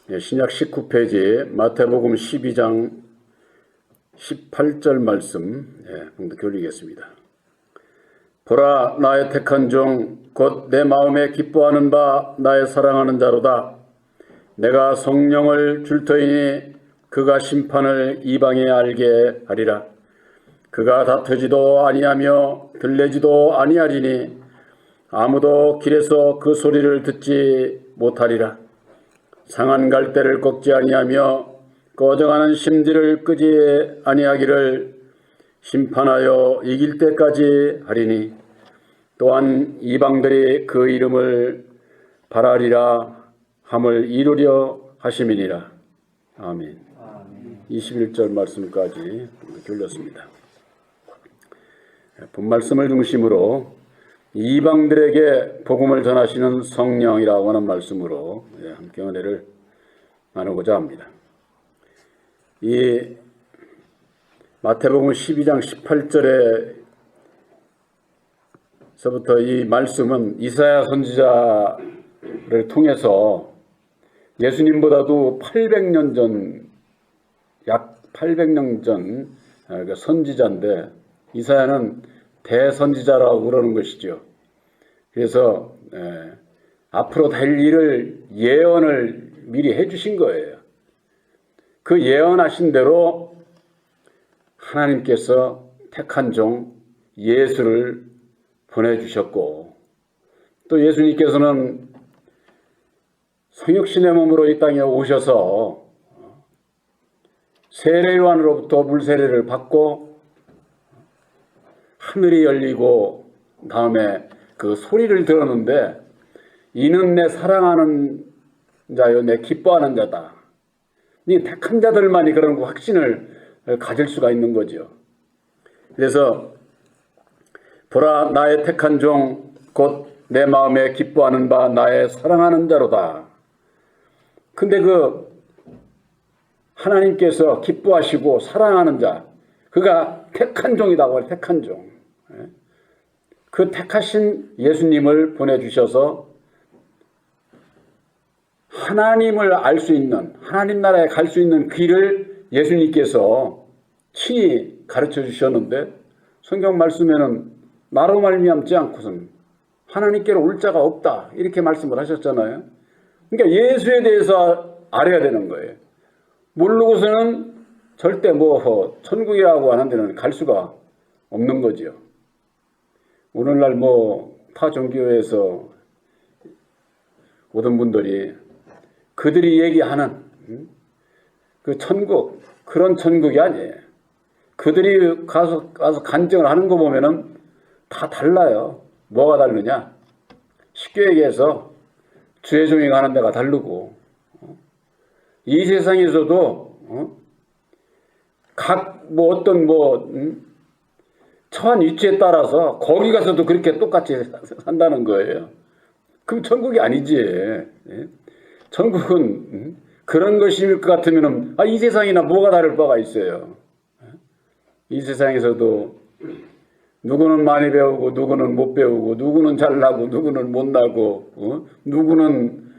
신약 19페이지 마태복음 12장 18절 말씀 봉독해 올리겠습니다. 보라, 나의 택한 종 곧 내 마음에 기뻐하는 바 나의 사랑하는 자로다. 내가 성령을 줄 터이니 그가 심판을 이방에 알게 하리라. 그가 다투지도 아니하며 들레지도 아니하리니 아무도 길에서 그 소리를 듣지 못하리라. 상한 갈대를 꺾지 아니하며 꺼져가는 심지를 끄지 아니하기를 심판하여 이길 때까지 하리니 또한 이방들이 그 이름을 바라리라 함을 이루려 하심이니라. 아멘. 21절 말씀까지 들렸습니다. 본 말씀을 중심으로 이방들에게 복음을 전하시는 성령이라고 하는 말씀으로 함께 은혜를 나누고자 합니다. 이 마태복음 12장 18절에서부터 이 말씀은 이사야 선지자를 통해서 예수님보다도 800년 전, 약 800년 전 선지자인데 이사야는 대선지자라고 그러는 것이죠. 그래서 앞으로 될 일을 예언을 미리 해주신 거예요. 그 예언하신 대로 하나님께서 택한 종 예수를 보내주셨고 또 예수님께서는 성육신의 몸으로 이 땅에 오셔서 세례요한으로부터 물세례를 받고 하늘이 열리고 다음에 그 소리를 들었는데 이는 내 사랑하는 자요 내 기뻐하는 자다. 이 택한 자들만이 그런 확신을 가질 수가 있는 거죠. 그래서 보라, 나의 택한 종 곧 내 마음에 기뻐하는 바 나의 사랑하는 자로다. 근데 그 하나님께서 기뻐하시고 사랑하는 자, 그가 택한 종이라고 해요. 택한 종. 그 택하신 예수님을 보내주셔서 하나님을 알 수 있는, 하나님 나라에 갈 수 있는 길을 예수님께서 친히 가르쳐 주셨는데 성경 말씀에는 나로 말미암지 않고선 하나님께로 올 자가 없다 이렇게 말씀을 하셨잖아요. 그러니까 예수에 대해서 알아야 되는 거예요. 모르고서는 절대 천국이라고 하는 데는 갈 수가 없는 거죠. 오늘날 타 종교에서 오던 분들이 그들이 얘기하는 그 천국, 그런 천국이 아니에요. 그들이 가서 간증을 하는 거 보면은 다 달라요. 뭐가 다르냐? 쉽게 얘기해서 주의 종이 가는 데가 다르고 이 세상에서도 각 어떤 처한 위치에 따라서 거기 가서도 그렇게 똑같이 산다는 거예요. 그럼 천국이 아니지. 천국은 그런 것일 것 같으면 이 세상이나 뭐가 다를 바가 있어요. 이 세상에서도 누구는 많이 배우고 누구는 못 배우고 누구는 잘나고 누구는 못나고 누구는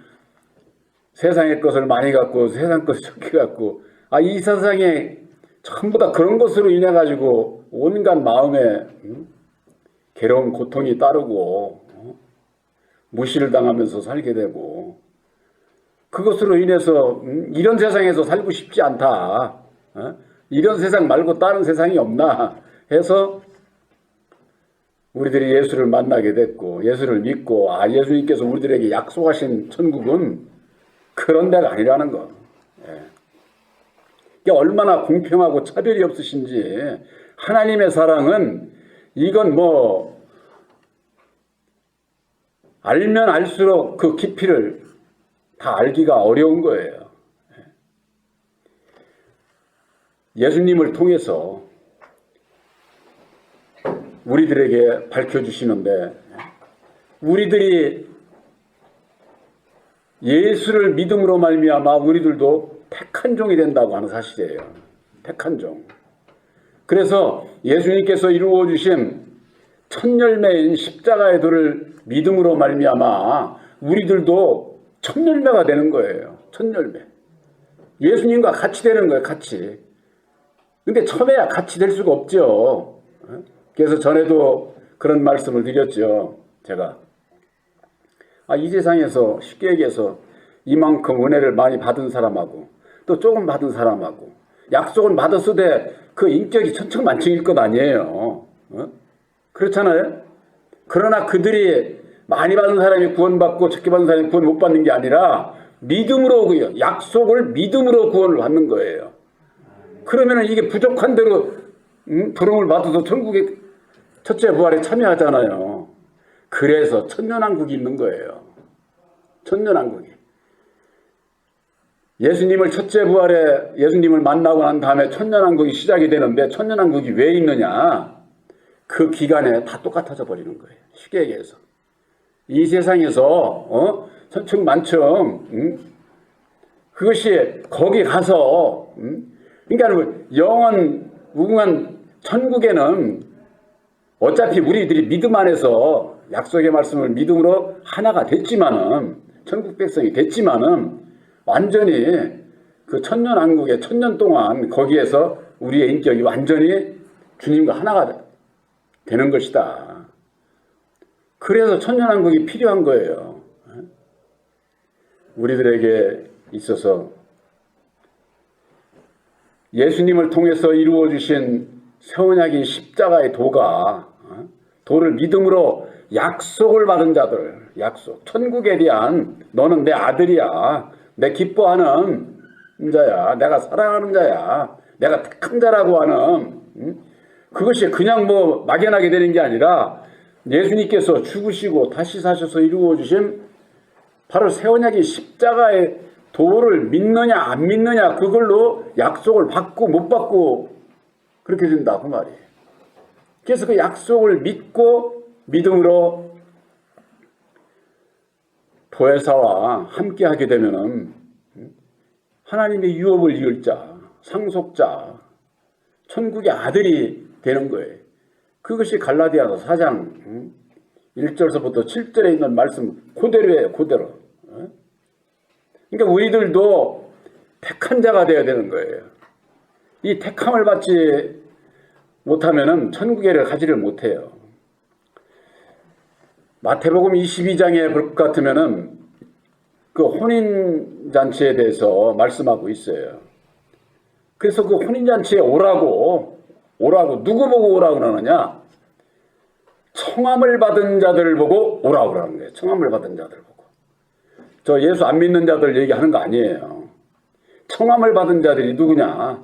세상의 것을 많이 갖고 세상 것을 적게 갖고 이 세상에 전부 다 그런 것으로 인해 가지고 온갖 마음에 괴로운 고통이 따르고 무시를 당하면서 살게 되고 그것으로 인해서 이런 세상에서 살고 싶지 않다. 이런 세상 말고 다른 세상이 없나 해서 우리들이 예수를 만나게 됐고 예수를 믿고 예수님께서 우리들에게 약속하신 천국은 그런 데가 아니라는 거. 이게 얼마나 공평하고 차별이 없으신지. 하나님의 사랑은 이건 알면 알수록 그 깊이를 다 알기가 어려운 거예요. 예수님을 통해서 우리들에게 밝혀주시는데 우리들이 예수를 믿음으로 말미암아 우리들도 택한 종이 된다고 하는 사실이에요. 택한 종. 그래서 예수님께서 이루어 주신 첫 열매인 십자가의 도를 믿음으로 말미암아 우리들도 첫 열매가 되는 거예요. 첫 열매. 예수님과 같이 되는 거예요. 같이. 근데 처음에야 같이 될 수가 없죠. 그래서 전에도 그런 말씀을 드렸죠. 제가 이 세상에서 쉽게 얘기해서 이만큼 은혜를 많이 받은 사람하고 또 조금 받은 사람하고 약속은 받았으되 그 인격이 천차만층일 것 아니에요. 그렇잖아요. 그러나 그들이 많이 받은 사람이 구원받고 적게 받은 사람이 구원 못 받는 게 아니라 믿음으로 약속을 믿음으로 구원을 받는 거예요. 그러면은 이게 부족한 대로 부름을 받아서 천국의 첫째 부활에 참여하잖아요. 그래서 천년왕국이 있는 거예요. 천년왕국이. 예수님을 첫째 부활에 예수님을 만나고 난 다음에 천년왕국이 시작이 되는데 천년왕국이 왜 있느냐? 그 기간에 다 똑같아져 버리는 거예요. 쉽게 얘기해서. 이 세상에서 천층만층 그것이 거기 가서 그러니까 영원 무궁한 천국에는 어차피 우리들이 믿음 안에서 약속의 말씀을 믿음으로 하나가 됐지만은 천국 백성이 됐지만은 완전히 그 천년왕국의 천년 동안 거기에서 우리의 인격이 완전히 주님과 하나가 되는 것이다. 그래서 천년왕국이 필요한 거예요. 우리들에게 있어서 예수님을 통해서 이루어 주신 새언약인 십자가의 도를 믿음으로 약속을 받은 자들, 약속, 천국에 대한 너는 내 아들이야, 내 기뻐하는 자야, 내가 사랑하는 자야, 내가 택한 자라고 하는 그것이 그냥 뭐 막연하게 되는 게 아니라 예수님께서 죽으시고 다시 사셔서 이루어 주신 바로 새언약인 십자가의 도를 믿느냐 안 믿느냐 그걸로 약속을 받고 못 받고 그렇게 된다 그 말이에요. 그래서 그 약속을 믿고 믿음으로 보혜사와 함께 하게 되면은 하나님의 유업을 이을 자, 상속자, 천국의 아들이 되는 거예요. 그것이 갈라디아서 4장 1절서부터 7절에 있는 말씀 그대로예요. 그대로. 그러니까 우리들도 택한 자가 되어야 되는 거예요. 이 택함을 받지 못하면은 천국에를 가지를 못해요. 마태복음 22장에 볼 것 같으면은 그 혼인잔치에 대해서 말씀하고 있어요. 그래서 그 혼인잔치에 오라고 누구 보고 오라고 그러느냐? 청함을 받은 자들을 보고 오라고 그러는 거예요. 청함을 받은 자들 보고. 저 예수 안 믿는 자들 얘기하는 거 아니에요. 청함을 받은 자들이 누구냐?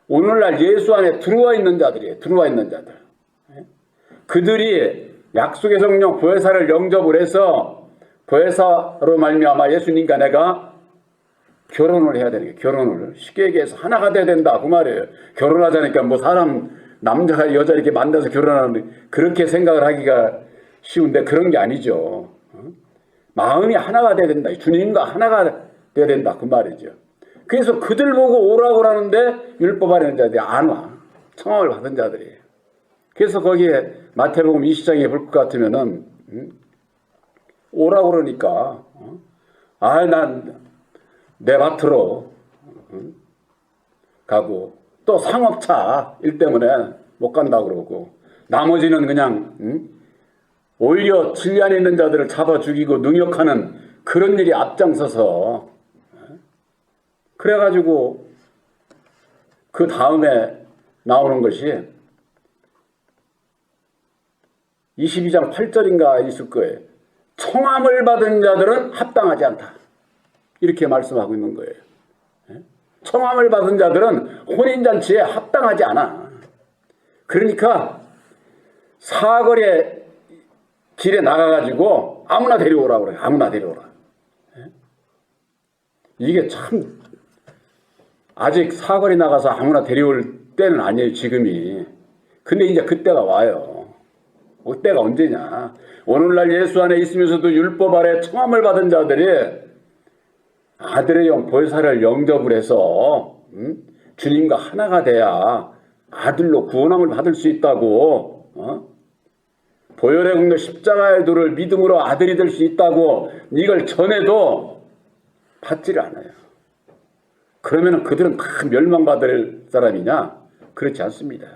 오늘날 예수 안에 들어와 있는 자들이에요. 들어와 있는 자들. 그들이 약속의 성령 보혜사를 영접을 해서 보혜사로 말미암아 예수님과 내가 결혼을 해야 되는 게 결혼을 쉽게 얘기해서 하나가 돼야 된다 그 말이에요. 결혼하자니까 뭐 사람 남자가 여자 이렇게 만나서 결혼하는 그렇게 생각을 하기가 쉬운데 그런 게 아니죠. 마음이 하나가 돼야 된다. 주님과 하나가 돼야 된다 그 말이죠. 그래서 그들 보고 오라고 하는데 율법 아래는 자들이 안 와. 청함을 받은 자들이에요. 그래서 거기에 마태복음 20장에 볼 것 같으면은 오라고 그러니까 난 내 밭으로 가고 또 상업차 일 때문에 못 간다고 그러고 나머지는 그냥 오히려 진리 안에 있는 자들을 잡아 죽이고 능욕하는 그런 일이 앞장서서 그래가지고 그 다음에 나오는 것이 22장 8절인가 있을 거예요. 청함을 받은 자들은 합당하지 않다. 이렇게 말씀하고 있는 거예요. 청함을 받은 자들은 혼인잔치에 합당하지 않아. 그러니까 사거리에 길에 나가가지고 아무나 데려오라고 그래요. 아무나 데려오라. 이게 참 아직 사거리 나가서 아무나 데려올 때는 아니에요. 지금이. 근데 이제 그때가 와요. 그때가 언제냐. 오늘날 예수 안에 있으면서도 율법 아래 청함을 받은 자들이 아들의 영 보혜사를 영접을 해서 주님과 하나가 돼야 아들로 구원함을 받을 수 있다고 보혈의 공로 십자가의 도를 믿음으로 아들이 될 수 있다고 이걸 전해도 받지를 않아요. 그러면 그들은 다 멸망받을 사람이냐? 그렇지 않습니다.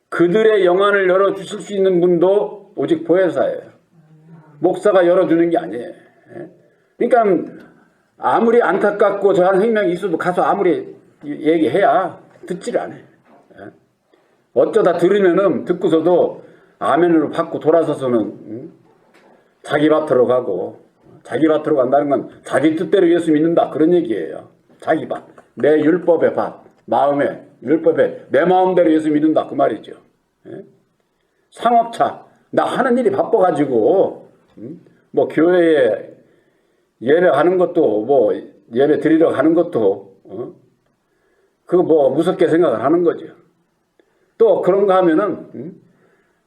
그들의 영안을 열어주실 수 있는 분도 오직 보혜사예요. 목사가 열어주는 게 아니에요. 그러니까 아무리 안타깝고 저한 생명이 있어도 가서 아무리 얘기해야 듣지를 않아요. 어쩌다 들으면은 듣고서도 아멘으로 받고 돌아서서는 자기 밭으로 가고, 자기 밭으로 간다는 건 자기 뜻대로 예수 믿는다 그런 얘기예요. 자기 밭, 내 율법의 밭, 마음의 율법에 내 마음대로 예수 믿는다 그 말이죠. 상업차, 나 하는 일이 바빠가지고 뭐 교회에 예배하는 것도 뭐 예배 드리러 가는 것도 그거 뭐 무섭게 생각을 하는 거죠. 또 그런가 하면은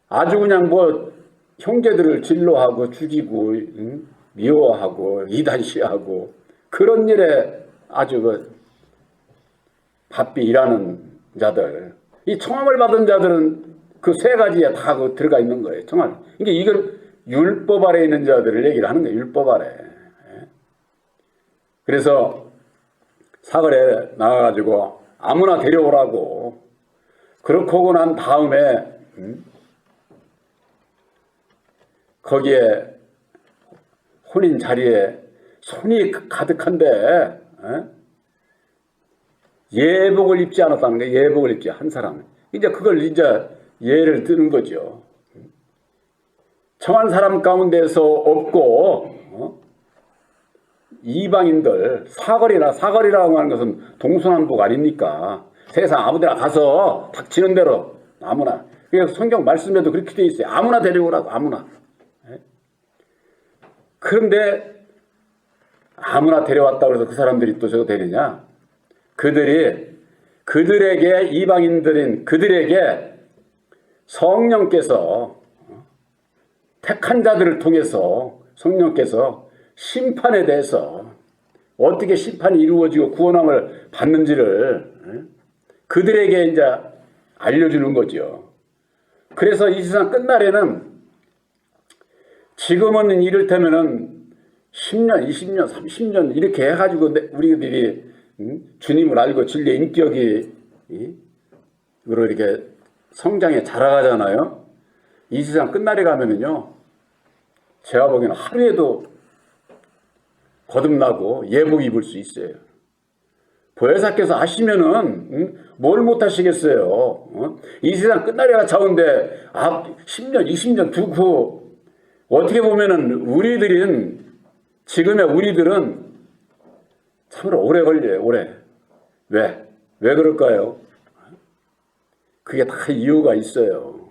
아주 그냥 뭐 형제들을 진로하고 죽이고 미워하고 이단시하고 그런 일에 아주 그 바삐 일하는 자들, 이 청함을 받은 자들은 그 세 가지에 다 그 들어가 있는 거예요. 청함. 그러니까 이걸 율법 아래 있는 자들을 얘기를 하는 거예요. 율법 아래. 그래서 사거리에 나가가지고 아무나 데려오라고. 그렇게 오고 난 다음에 거기에 혼인 자리에 손이 가득한데 예복을 입지 않았다는 게 예복을 입지 한 사람. 이제 그걸 이제 예를 드는 거죠. 청한 사람 가운데서 없고 이방인들 사거리라고 하는 것은 동서남북 아닙니까? 세상 아무데나 가서 닥치는 대로 아무나. 그래서 성경 말씀에도 그렇게 돼 있어요. 아무나 데려오라고 아무나. 그런데 아무나 데려왔다고 해서 그 사람들이 또 저거 되느냐? 그들에게 이방인들인 그들에게 성령께서 택한 자들을 통해서 성령께서 심판에 대해서 어떻게 심판이 이루어지고 구원함을 받는지를 그들에게 이제 알려주는 거죠. 그래서 이 세상 끝날에는 지금은 이를테면은 10년, 20년, 30년 이렇게 해가지고 우리들이 주님을 알고 진리의 인격이 으로 이렇게 성장해 자라가잖아요. 이 세상 끝날에 가면은요, 제가 보기에는 하루에도 거듭나고 예복 입을 수 있어요. 보혜사께서 하시면은 뭘 못하시겠어요. 이 세상 끝날에 차오는데 10년, 20년 두고 어떻게 보면은 지금의 우리들은 참으로 오래 걸려요. 오래. 왜 그럴까요? 그게 다 이유가 있어요.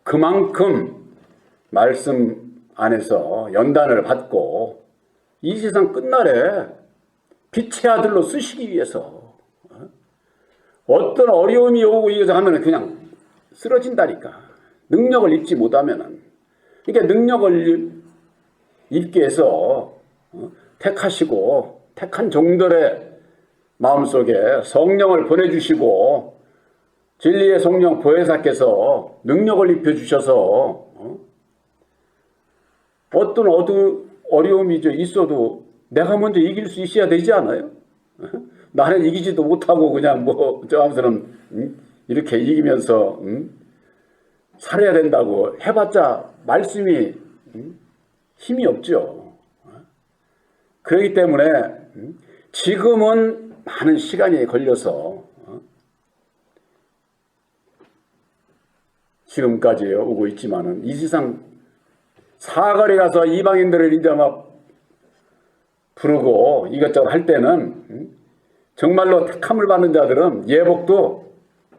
그만큼 말씀 안에서 연단을 받고 이 세상 끝날에 빛의 아들로 쓰시기 위해서 어떤 어려움이 오고 이거 하면 그냥 쓰러진다니까. 능력을 입지 못하면은. 그러니까 능력을 입기 위해서 택하시고 택한 종들의 마음속에 성령을 보내주시고 진리의 성령 보혜사께서 능력을 입혀주셔서 어떤 어려움이 있어도 내가 먼저 이길 수 있어야 되지 않아요? 나는 이기지도 못하고 그냥 저 하면서는 이렇게 이기면서 살아야 된다고 해봤자 말씀이 힘이 없죠. 그렇기 때문에 지금은 많은 시간이 걸려서 지금까지 오고 있지만은 이 세상 사거리 가서 이방인들을 이제 막 부르고 이것저것 할 때는 정말로 택함을 받는 자들은 예복도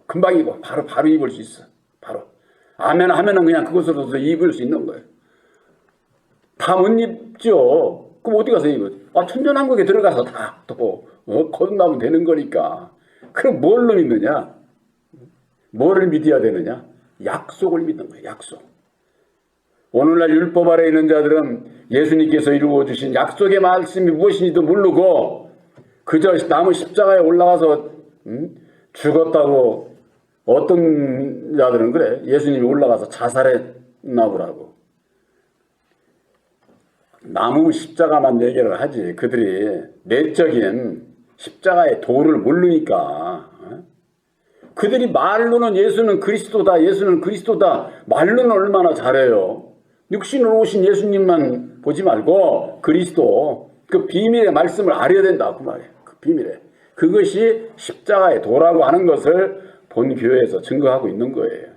금방 입어. 바로 입을 수 있어. 바로. 아멘 하면은 그냥 그것으로서 입을 수 있는 거예요. 다 못 입죠. 그럼 어디 가서 입어? 천년왕국에 들어가서 다 또 거듭나면 되는 거니까. 그럼 뭘로 믿느냐? 뭐를 믿어야 되느냐? 약속을 믿는 거예요. 약속. 오늘날 율법 아래 있는 자들은 예수님께서 이루어 주신 약속의 말씀이 무엇인지도 모르고 그저 나무 십자가에 올라가서 죽었다고. 어떤 자들은 그래. 예수님이 올라가서 자살했나보라고. 나무 십자가만 얘기를 하지 그들이 내적인 십자가의 도를 모르니까. 그들이 말로는 예수는 그리스도다, 예수는 그리스도다, 말로는 얼마나 잘해요. 육신으로 오신 예수님만 보지 말고 그리스도, 그 비밀의 말씀을 알아야 된다 그 말이에요. 그 비밀에. 그것이 십자가의 도라고 하는 것을 본 교회에서 증거하고 있는 거예요.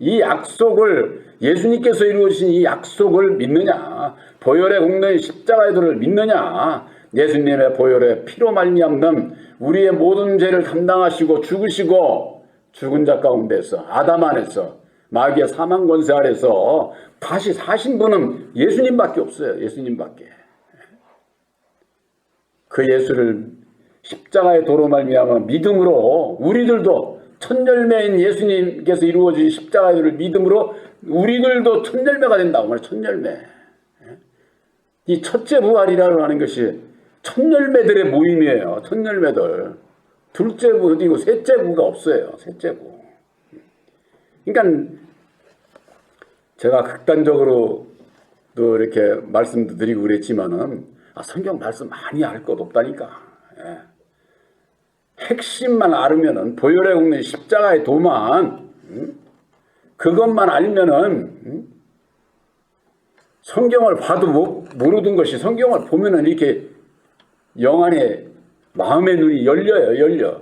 이 약속을, 예수님께서 이루어진 이 약속을 믿느냐, 보혈의 공로인 십자가의 도를 믿느냐, 예수님의 보혈의 피로 말미암는 우리의 모든 죄를 담당하시고 죽으시고 죽은 자 가운데서 아담 안에서 마귀의 사망 권세 아래서 다시 사신 분은 예수님밖에 없어요. 예수님밖에. 그 예수를 십자가의 도로 말미암아 믿음으로 우리들도 첫 열매인 예수님께서 이루어진 십자가의 도를 믿음으로 우리들도 첫 열매가 된다고 말해요. 첫 열매. 이 첫째 부활이라고 하는 것이 첫 열매들의 모임이에요. 첫 열매들. 둘째 부 어디고 셋째 부가 없어요. 셋째 부. 그러니까 제가 극단적으로 또 이렇게 말씀도 드리고 그랬지만은 성경 말씀 많이 알 것 없다니까. 예. 핵심만 알으면은 보혈의 공로인 십자가의 도만 그것만 알면은 성경을 봐도 모르던 것이 성경을 보면은 이렇게 영 안에 마음의 눈이 열려요. 열려.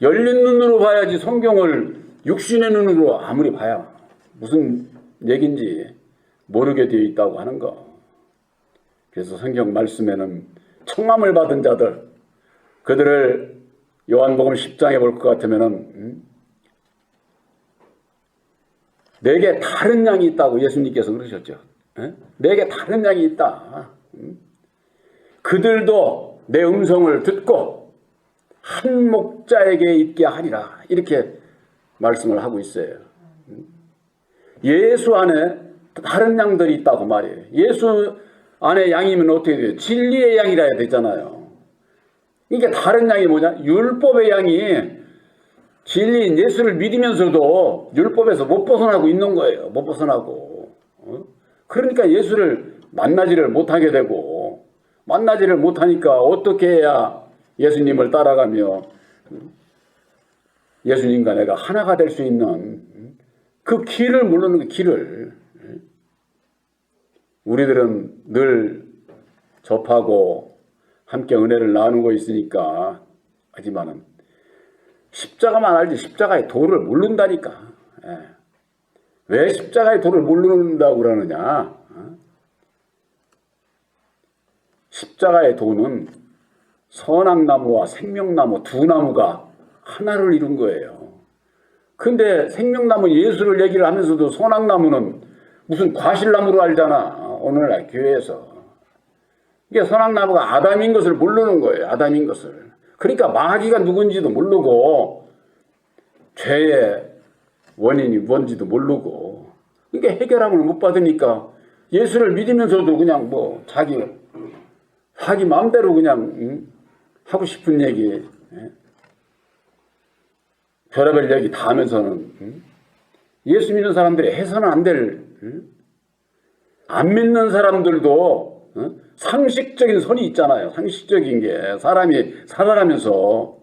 열린 눈으로 봐야지 성경을 육신의 눈으로 아무리 봐야 무슨 얘기인지 모르게 되어 있다고 하는 거. 그래서 성경 말씀에는 청함을 받은 자들, 그들을 요한복음 10장에 볼 것 같으면은 내게 다른 양이 있다고 예수님께서 그러셨죠. 내게 다른 양이 있다. 그들도 내 음성을 듣고 한 목자에게 있게 하리라. 이렇게 말씀을 하고 있어요. 예수 안에 다른 양들이 있다고 말이에요. 예수 안에 양이면 어떻게 돼요? 진리의 양이라 해야 되잖아요. 이게 다른 양이 뭐냐? 율법의 양이 진리인 예수를 믿으면서도 율법에서 못 벗어나고 있는 거예요. 못 벗어나고. 그러니까 예수를 만나지를 못하게 되고, 만나지를 못하니까 어떻게 해야 예수님을 따라가며 예수님과 내가 하나가 될 수 있는 그 길을 모르는 그 길을 우리들은 늘 접하고 함께 은혜를 나누고 있으니까 하지만은 십자가만 알지 십자가의 도를 모른다니까. 왜 십자가의 도를 모른다고 그러느냐? 십자가의 도는 선악나무와 생명나무 두 나무가 하나를 이룬 거예요. 근데 생명나무 예수를 얘기를 하면서도 선악나무는 무슨 과실나무로 알잖아. 오늘날 교회에서. 이게 선악나무가 아담인 것을 모르는 거예요. 아담인 것을. 그러니까 마귀가 누군지도 모르고 죄의 원인이 뭔지도 모르고 이게 해결함을 못 받으니까 예수를 믿으면서도 그냥 뭐 자기 마음대로 그냥 하고 싶은 얘기 별의별 얘기 다 하면서는 예수 믿는 사람들이 해서는 안 될 안 믿는 사람들도 상식적인 선이 있잖아요. 상식적인 게 사람이 살아가면서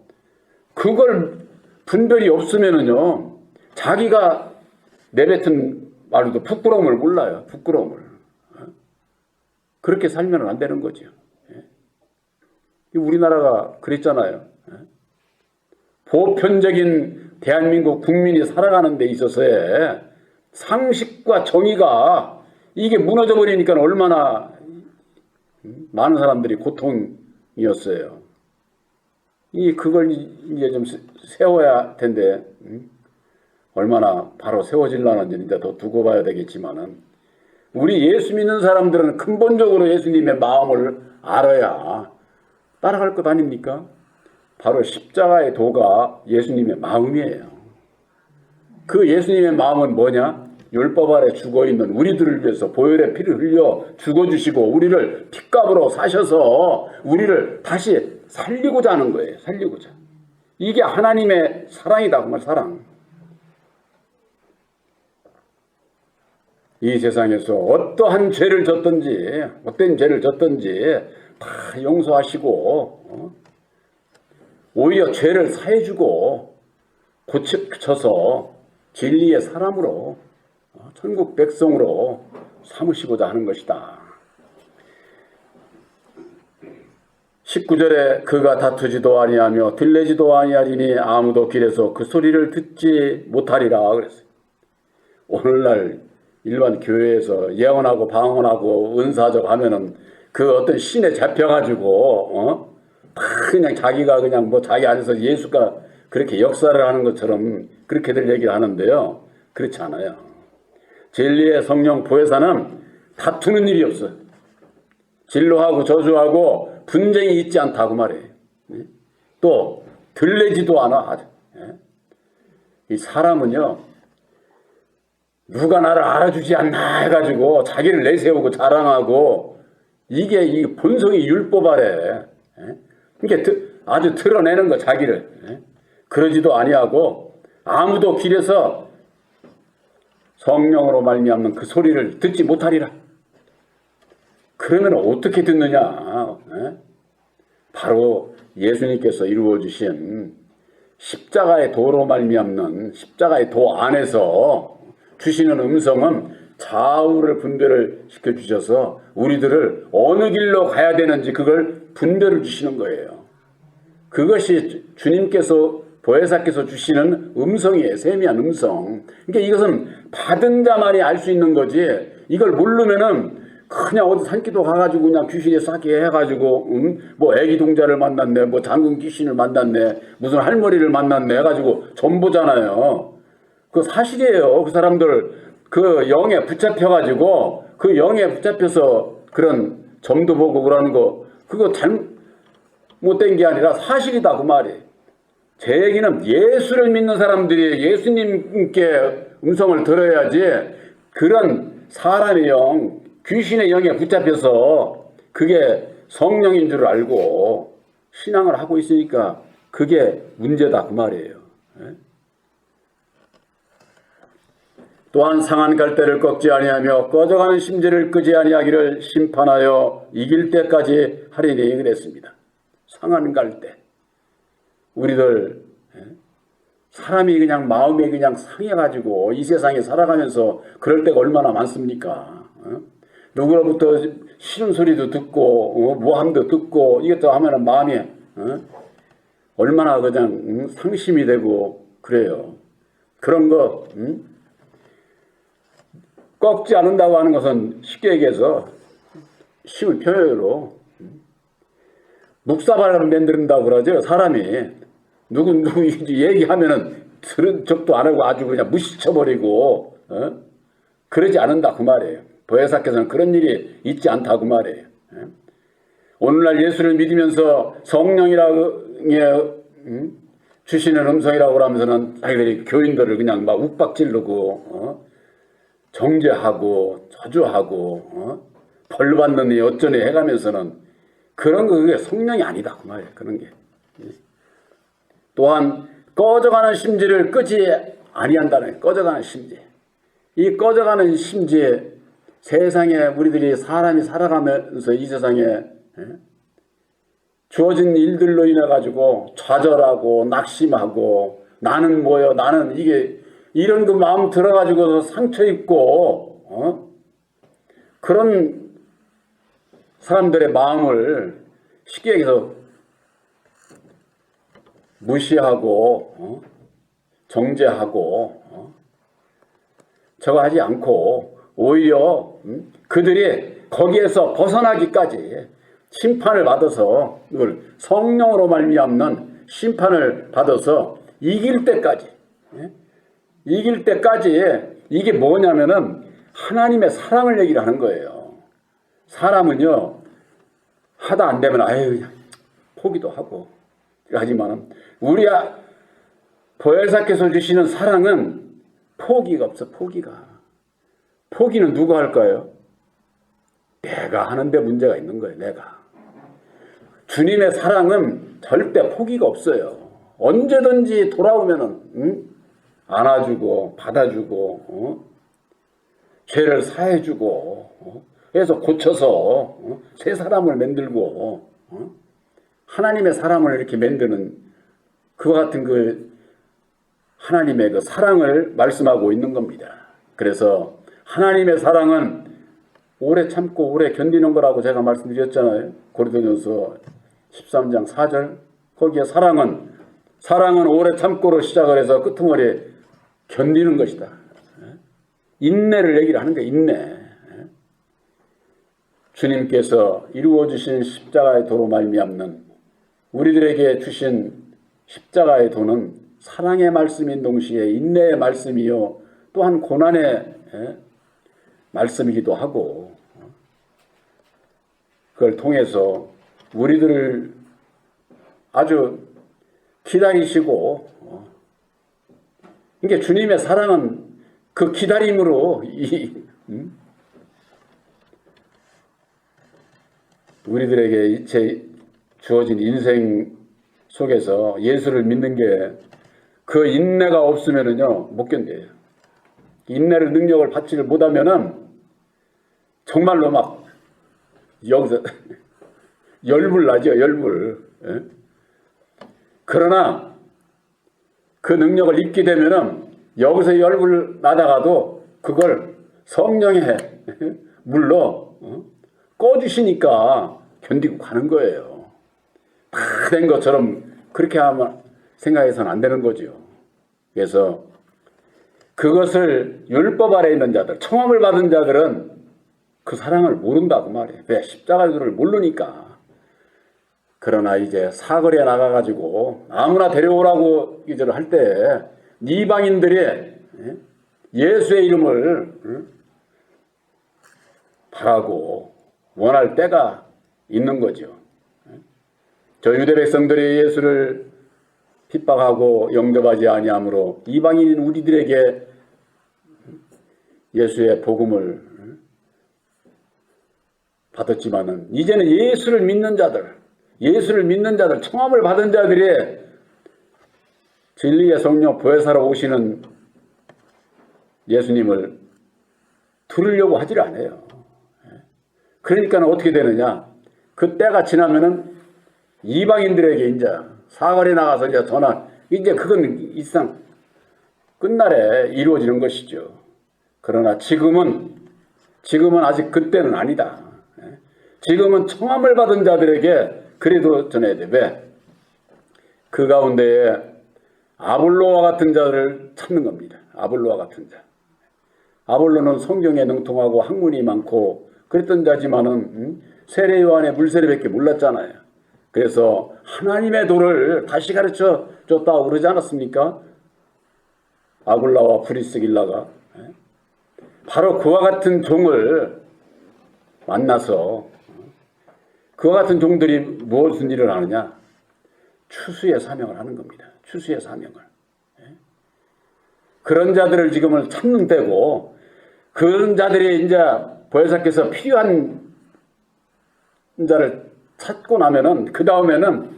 그걸 분별이 없으면은요 자기가 내뱉은 말로도 부끄러움을 몰라요. 부끄러움을. 그렇게 살면 안 되는 거죠. 우리나라가 그랬잖아요. 보편적인 대한민국 국민이 살아가는 데 있어서의 상식과 정의가 이게 무너져 버리니까 얼마나 많은 사람들이 고통이었어요. 그걸 이제 좀 세워야 할 텐데 얼마나 바로 세워질라는지 이제 더 두고 봐야 되겠지만은 우리 예수 믿는 사람들은 근본적으로 예수님의 마음을 알아야 따라갈 것 아닙니까? 바로 십자가의 도가 예수님의 마음이에요. 그 예수님의 마음은 뭐냐? 율법 아래 죽어있는 우리들을 위해서 보혈의 피를 흘려 죽어주시고 우리를 핏값으로 사셔서 우리를 다시 살리고자 하는 거예요. 살리고자. 이게 하나님의 사랑이다. 정말 사랑. 이 세상에서 어떠한 죄를 졌든지 어떤 죄를 졌든지 다 용서하시고 오히려 죄를 사해주고 고쳐서 진리의 사람으로 천국 백성으로 삼으시고자 하는 것이다. 19절에 그가 다투지도 아니하며 들레지도 아니하리니 아무도 길에서 그 소리를 듣지 못하리라 그랬어요. 오늘날 일반 교회에서 예언하고 방언하고 은사적 하면은 그 어떤 신에 잡혀가지고 다 그냥 자기가 그냥 뭐 자기 안에서 예수가 그렇게 역사를 하는 것처럼 그렇게들 얘기를 하는데요. 그렇지 않아요. 진리의 성령 보혜사는 다투는 일이 없어요. 진로하고 저주하고 분쟁이 있지 않다고 말해요. 또 들레지도 않아. 이 사람은요, 누가 나를 알아주지 않나 해가지고 자기를 내세우고 자랑하고 이게 이 본성이 율법 아래 이게 아주 드러내는 거 자기를. 그러지도 아니하고 아무도 길에서 성령으로 말미암는 그 소리를 듣지 못하리라. 그러면 어떻게 듣느냐? 바로 예수님께서 이루어 주신 십자가의 도로 말미암는 십자가의 도 안에서 주시는 음성은 좌우를 분별을 시켜주셔서 우리들을 어느 길로 가야 되는지 그걸 분별을 주시는 거예요. 그것이 주님께서 보혜사께서 주시는 음성이에요. 세미한 음성. 그러니까 이것은 받은 자만이 알 수 있는 거지 이걸 모르면은 그냥 어디 산기도 가가지고 그냥 귀신에 싸게 해가지고 뭐 애기 동자를 만났네 뭐 장군 귀신을 만났네 무슨 할머니를 만났네 해가지고 전보잖아요. 그 사실이에요. 그 사람들 그 영에 붙잡혀가지고 그 영에 붙잡혀서 그런 점도 보고 그러는 거 그거 잘못된 게 아니라 사실이다 그 말이에요. 제 얘기는 예수를 믿는 사람들이 예수님께 음성을 들어야지 그런 사람의 영 귀신의 영에 붙잡혀서 그게 성령인 줄 알고 신앙을 하고 있으니까 그게 문제다 그 말이에요. 또한 상한 갈대를 꺾지 아니하며 꺼져가는 심지를 끄지 아니하기를 심판하여 이길 때까지 하리니 그랬습니다. 상한 갈대. 우리들 사람이 그냥 마음이 그냥 상해가지고 이 세상에 살아가면서 그럴 때가 얼마나 많습니까? 누구로부터 싫은 소리도 듣고 모함도 듣고 이것도 하면은 마음이 얼마나 그냥 상심이 되고 그래요. 그런 거 꺾지 않는다고 하는 것은 쉽게 얘기해서 쉬운 표현으로 묵사발을 만든다고 그러죠. 사람이 누구 얘기하면은 들은 척도 안 하고 아주 그냥 무시쳐버리고 그러지 않는다 그 말이에요. 보혜사께서는 그런 일이 있지 않다고 말이에요. 오늘날 예수를 믿으면서 성령이라고 주시는 음성이라고 하면서는 자기들이 교인들을 그냥 막 욱박지르고 정죄하고 저주하고 벌 받느니 어쩌니 해가면서는 그런 거 그게 성령이 아니다 그 말이에요. 그런 게. 또한 꺼져가는 심지를 끄지 아니한다는 꺼져가는 심지. 이 꺼져가는 심지에 세상에 우리들이 사람이 살아가면서 이 세상에 주어진 일들로 인해 가지고 좌절하고 낙심하고 나는 뭐요 나는 이게 이런 그 마음 들어가지고 상처 입고 그런 사람들의 마음을 쉽게 얘기해서 무시하고 정죄하고 저거 하지 않고 오히려 그들이 거기에서 벗어나기까지 심판을 받아서 이걸 성령으로 말미암는 심판을 받아서 이길 때까지 이게 뭐냐면은 하나님의 사랑을 얘기를 하는 거예요. 사람은요 하다 안 되면 아유 포기도 하고 하지만은 우리 보혜사께서 주시는 사랑은 포기가 없어. 포기는 누가 할까요? 내가 하는데 문제가 있는 거예요. 내가. 주님의 사랑은 절대 포기가 없어요. 언제든지 돌아오면은 안아주고 받아주고 죄를 사해주고 그래서 고쳐서 새 사람을 만들고 하나님의 사람을 이렇게 만드는 그와 같은 그 하나님의 그 사랑을 말씀하고 있는 겁니다. 그래서 하나님의 사랑은 오래 참고 오래 견디는 거라고 제가 말씀드렸잖아요. 고린도전서 13장 4절 거기에 사랑은 오래 참고로 시작을 해서 끄트머리 견디는 것이다. 인내를 얘기를 하는 거예요. 인내. 주님께서 이루어주신 십자가의 도로 말미암는 우리들에게 주신 십자가의 도는 사랑의 말씀인 동시에 인내의 말씀이요 또한 고난의 말씀이기도 하고 그걸 통해서 우리들을 아주 기다리시고 그러니까 주님의 사랑은 그 기다림으로 우리들에게 주어진 인생 속에서 예수를 믿는 게 그 인내가 없으면은요 못 견뎌요. 인내를 능력을 받지를 못하면은 정말로 막 여기서 열불 나죠. 열불. 그러나 그 능력을 입게 되면은 여기서 열불 나다가도 그걸 성령의 물로 꺼주시니까 견디고 가는 거예요. 다 된 것처럼 그렇게 하면 생각해서는 안 되는 거죠. 그래서 그것을 율법 아래 있는 자들, 청함을 받은 자들은 그 사랑을 모른다고 말이에요. 왜? 십자가를 모르니까. 그러나 이제 사거리에 나가가지고 아무나 데려오라고 이제를 할 때 이방인들이 예수의 이름을 바라고 원할 때가 있는 거죠. 저 유대 백성들이 예수를 핍박하고 영접하지 아니하므로 이방인인 우리들에게 예수의 복음을 받았지만은 이제는 예수를 믿는 자들, 청함을 받은 자들이 진리의 성령 보혜사로 오시는 예수님을 들으려고 하질 않아요. 그러니까 어떻게 되느냐? 그 때가 지나면은 이방인들에게 이제 사거리 나가서 이제 전화, 이제 그건 이상 끝날에 이루어지는 것이죠. 그러나 지금은 아직 그때는 아니다. 지금은 청함을 받은 자들에게 그래도 전해야 돼. 왜? 그 가운데에 아볼로와 같은 자를 찾는 겁니다. 아볼로와 같은 자. 아볼로는 성경에 능통하고 학문이 많고 그랬던 자지만은 세례 요한의 물세례밖에 몰랐잖아요. 그래서 하나님의 도를 다시 가르쳐 줬다고 그러지 않았습니까? 아굴라와 프리스길라가 바로 그와 같은 종을 만나서 그와 같은 종들이 무엇을 일을 하느냐? 추수의 사명을 하는 겁니다. 추수의 사명을. 그런 자들을 지금을 찾는 때고 그런 자들이 이제 보혜사께서 필요한 자를 찾고 나면은 그 다음에는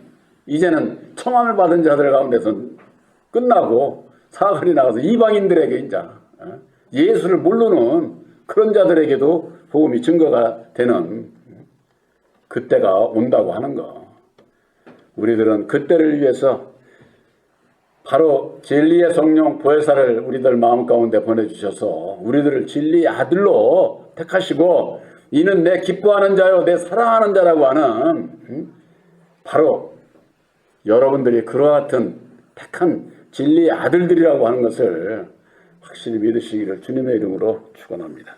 이제는 청함을 받은 자들 가운데서 끝나고 사거리 나가서 이방인들에게 이제 예수를 모르는 그런 자들에게도 복음이 증거가 되는 그때가 온다고 하는 거. 우리들은 그때를 위해서 바로 진리의 성령 보혜사를 우리들 마음 가운데 보내주셔서 우리들을 진리의 아들로 택하시고 이는 내 기뻐하는 자요 내 사랑하는 자라고 하는 바로 여러분들이 그와 같은 택한 진리의 아들들이라고 하는 것을 확실히 믿으시기를 주님의 이름으로 축원합니다.